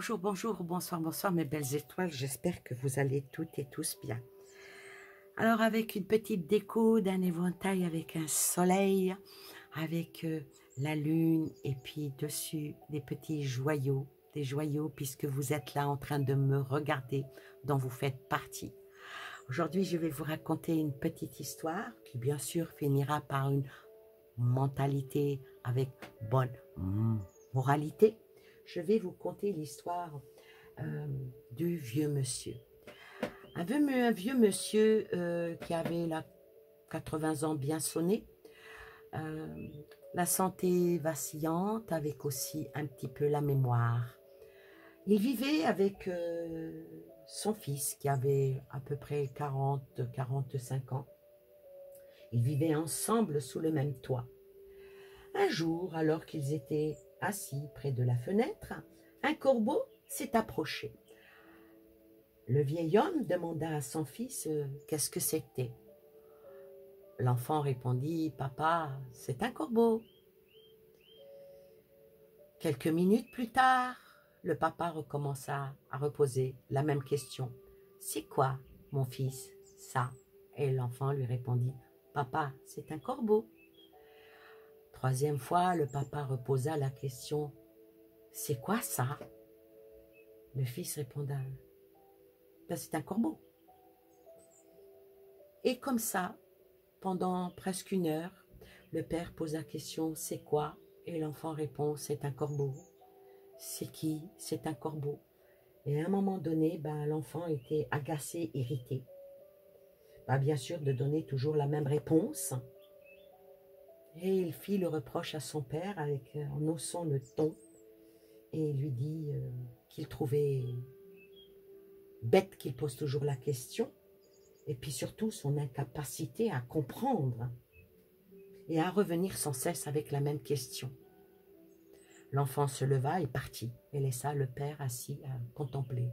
Bonjour, bonjour, bonsoir, bonsoir mes belles étoiles, j'espère que vous allez toutes et tous bien. Alors avec une petite déco d'un éventail avec un soleil, avec la lune et puis dessus des petits joyaux, des joyaux puisque vous êtes là en train de me regarder, dont vous faites partie. Aujourd'hui je vais vous raconter une petite histoire qui bien sûr finira par une mentalité avec bonne moralité. Je vais vous conter l'histoire du vieux monsieur. Un vieux monsieur qui avait là 80 ans bien sonné, la santé vacillante avec aussi un petit peu la mémoire. Il vivait avec son fils qui avait à peu près 40-45 ans. Ils vivaient ensemble sous le même toit. Un jour, alors qu'ils étaient assis près de la fenêtre, un corbeau s'est approché. Le vieil homme demanda à son fils qu'est-ce que c'était. L'enfant répondit « Papa, c'est un corbeau ». Quelques minutes plus tard, le papa recommença à reposer la même question. « C'est quoi, mon fils, ça ?» Et l'enfant lui répondit « Papa, c'est un corbeau ». Troisième fois, le papa reposa la question « C'est quoi ça ?» Le fils répondit ben, « C'est un corbeau ». Et comme ça, pendant presque une heure, le père pose la question « C'est quoi ?» Et l'enfant répond « C'est un corbeau ». « C'est qui ?» « C'est un corbeau ». Et à un moment donné, ben, l'enfant était agacé, irrité. Ben, bien sûr, de donner toujours la même réponse. Et il fit le reproche à son père en haussant le ton. Et il lui dit qu'il trouvait bête qu'il pose toujours la question. Et puis surtout son incapacité à comprendre et à revenir sans cesse avec la même question. L'enfant se leva et partit et laissa le père assis à contempler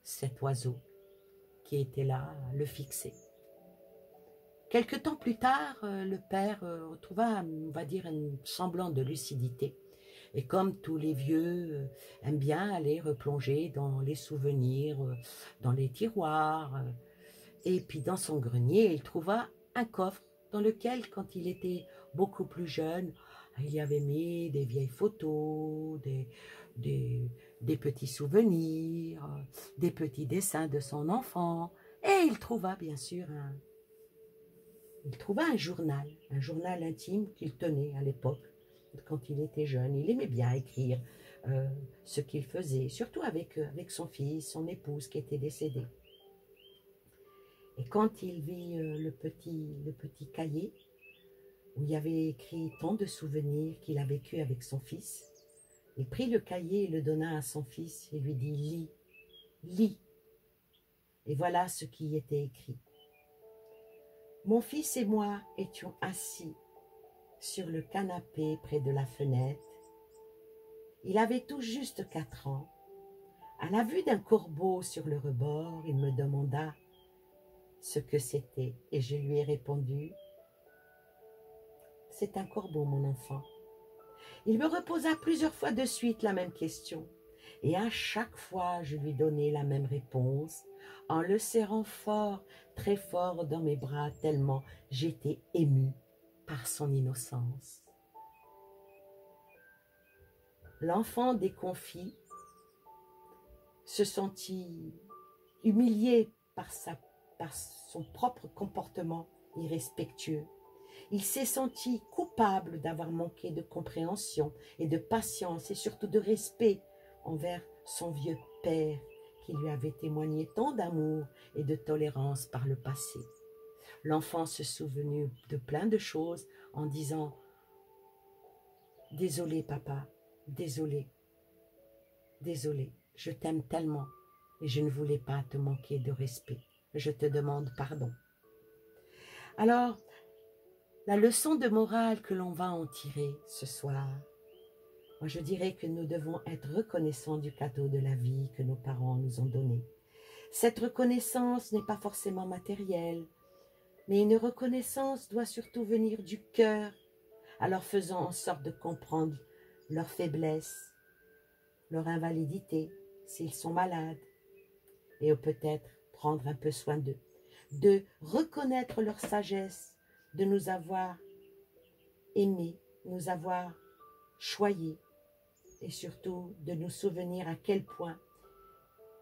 cet oiseau qui était là, le fixer. Quelque temps plus tard, le père retrouva, on va dire, un semblant de lucidité. Et comme tous les vieux aiment bien aller replonger dans les souvenirs, dans les tiroirs, et puis dans son grenier, il trouva un coffre dans lequel, quand il était beaucoup plus jeune, il y avait mis des vieilles photos, des petits souvenirs, des petits dessins de son enfant. Et il trouva bien sûr un journal intime qu'il tenait à l'époque, quand il était jeune. Il aimait bien écrire ce qu'il faisait, surtout avec son fils, son épouse qui était décédée. Et quand il vit le petit cahier, où il y avait écrit tant de souvenirs qu'il a vécu avec son fils, il prit le cahier et le donna à son fils et lui dit « Lis, lis ». Et voilà ce qui y était écrit. Mon fils et moi étions assis sur le canapé près de la fenêtre. Il avait tout juste 4 ans. À la vue d'un corbeau sur le rebord, il me demanda ce que c'était et je lui ai répondu « C'est un corbeau, mon enfant ». Il me reposa plusieurs fois de suite la même question et à chaque fois je lui donnai la même réponse en le serrant fort, très fort dans mes bras tellement j'étais émue par son innocence. L'enfant déconfit se sentit humilié par son propre comportement irrespectueux. Il s'est senti coupable d'avoir manqué de compréhension et de patience et surtout de respect envers son vieux père qui lui avait témoigné tant d'amour et de tolérance par le passé. L'enfant se souvenu de plein de choses en disant « Désolé papa, désolé, désolé, je t'aime tellement et je ne voulais pas te manquer de respect. Je te demande pardon. » Alors, la leçon de morale que l'on va en tirer ce soir, moi je dirais que nous devons être reconnaissants du cadeau de la vie que nos parents nous ont donné. Cette reconnaissance n'est pas forcément matérielle, mais une reconnaissance doit surtout venir du cœur, alors faisons en sorte de comprendre leurs faiblesses leur invalidité s'ils sont malades et peut-être prendre un peu soin d'eux, de reconnaître leur sagesse, de nous avoir aimés, nous avoir choyés et surtout de nous souvenir à quel point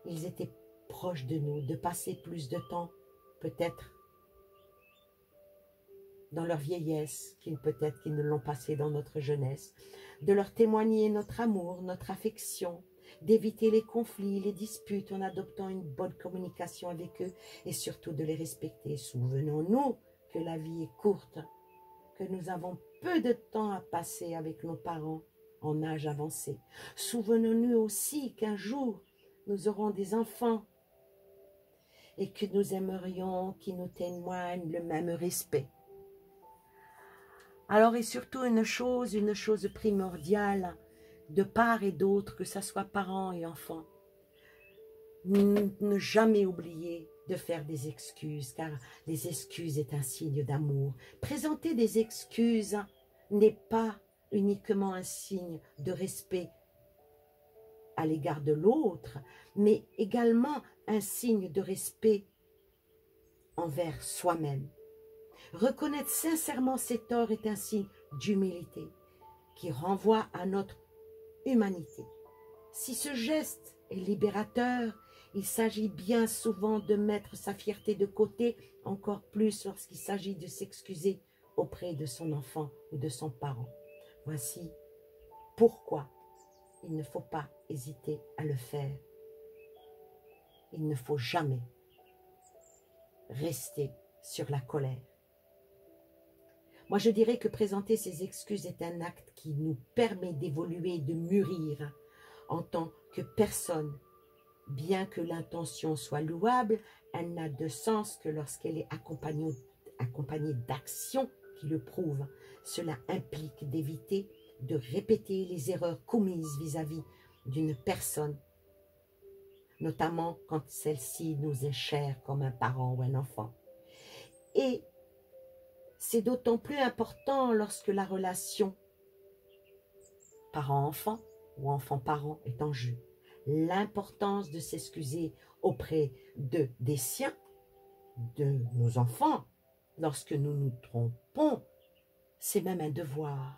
ils étaient proches de nous, de passer plus de temps peut-être dans leur vieillesse peut-être qu'ils ne l'ont passé dans notre jeunesse, de leur témoigner notre amour, notre affection, d'éviter les conflits, les disputes en adoptant une bonne communication avec eux et surtout de les respecter. Souvenons-nous que la vie est courte, que nous avons peu de temps à passer avec nos parents en âge avancé. Souvenons-nous aussi qu'un jour, nous aurons des enfants et que nous aimerions qu'ils nous témoignent le même respect. Alors, et surtout une chose primordiale, de part et d'autre, que ce soit parents et enfants, ne jamais oublier de faire des excuses, car les excuses est un signe d'amour. Présenter des excuses n'est pas uniquement un signe de respect à l'égard de l'autre, mais également un signe de respect envers soi-même. Reconnaître sincèrement ses torts est un signe d'humilité qui renvoie à notre humanité. Si ce geste est libérateur, il s'agit bien souvent de mettre sa fierté de côté, encore plus lorsqu'il s'agit de s'excuser auprès de son enfant ou de son parent. Voici pourquoi il ne faut pas hésiter à le faire. Il ne faut jamais rester sur la colère. Moi, je dirais que présenter ses excuses est un acte qui nous permet d'évoluer, de mûrir en tant que personne. Bien que l'intention soit louable, elle n'a de sens que lorsqu'elle est accompagnée d'actions qui le prouvent. Cela implique d'éviter de répéter les erreurs commises vis-à-vis d'une personne, notamment quand celle-ci nous est chère comme un parent ou un enfant. Et c'est d'autant plus important lorsque la relation parent-enfant ou enfant-parent est en jeu. L'importance de s'excuser auprès des siens, de nos enfants, lorsque nous nous trompons, c'est même un devoir.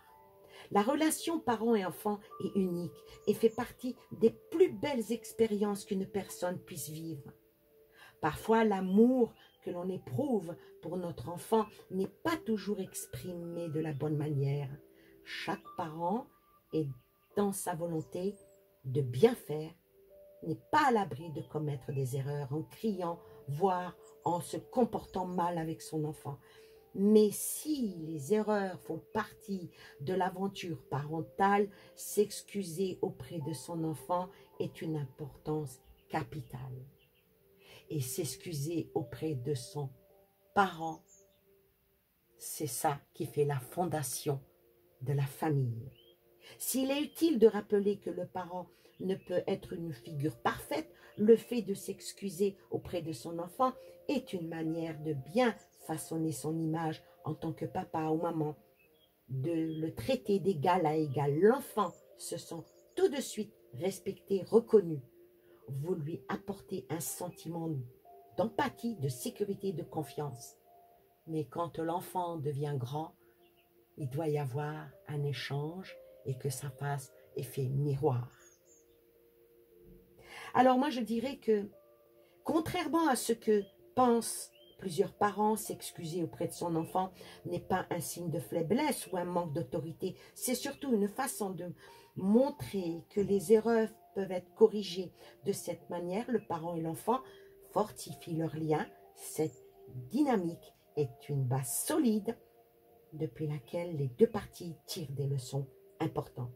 La relation parent et enfant est unique et fait partie des plus belles expériences qu'une personne puisse vivre. Parfois, l'amour que l'on éprouve pour notre enfant n'est pas toujours exprimé de la bonne manière. Chaque parent est dans sa volonté de bien faire, n'est pas à l'abri de commettre des erreurs en criant, voire en se comportant mal avec son enfant. Mais si les erreurs font partie de l'aventure parentale, s'excuser auprès de son enfant est une importance capitale. Et s'excuser auprès de son parent, c'est ça qui fait la fondation de la famille. S'il est utile de rappeler que le parent ne peut être une figure parfaite, le fait de s'excuser auprès de son enfant est une manière de bien façonner son image en tant que papa ou maman, de le traiter d'égal à égal. L'enfant se sent tout de suite respecté, reconnu. Vous lui apportez un sentiment d'empathie, de sécurité, de confiance. Mais quand l'enfant devient grand, il doit y avoir un échange et que ça fasse effet miroir. Alors moi je dirais que, contrairement à ce que pensent plusieurs parents, s'excuser auprès de son enfant n'est pas un signe de faiblesse ou un manque d'autorité. C'est surtout une façon de montrer que les erreurs peuvent être corrigées. De cette manière, le parent et l'enfant fortifient leur lien. Cette dynamique est une base solide depuis laquelle les deux parties tirent des leçons importantes.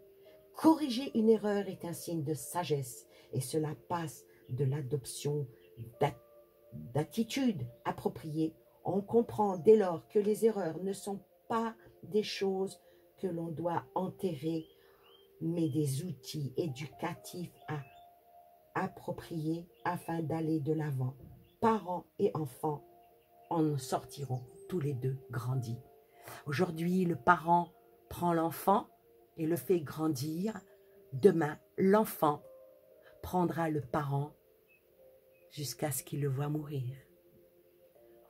Corriger une erreur est un signe de sagesse et cela passe de l'adoption d'attitudes appropriées. On comprend dès lors que les erreurs ne sont pas des choses que l'on doit enterrer, mais des outils éducatifs à approprier afin d'aller de l'avant. Parents et enfants en sortiront tous les deux grandis. Aujourd'hui, le parent prend l'enfant et le fait grandir demain, l'enfant prendra le parent jusqu'à ce qu'il le voie mourir.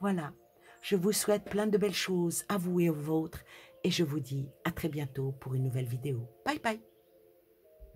Voilà, je vous souhaite plein de belles choses à vous et aux vôtres et je vous dis à très bientôt pour une nouvelle vidéo. Bye bye.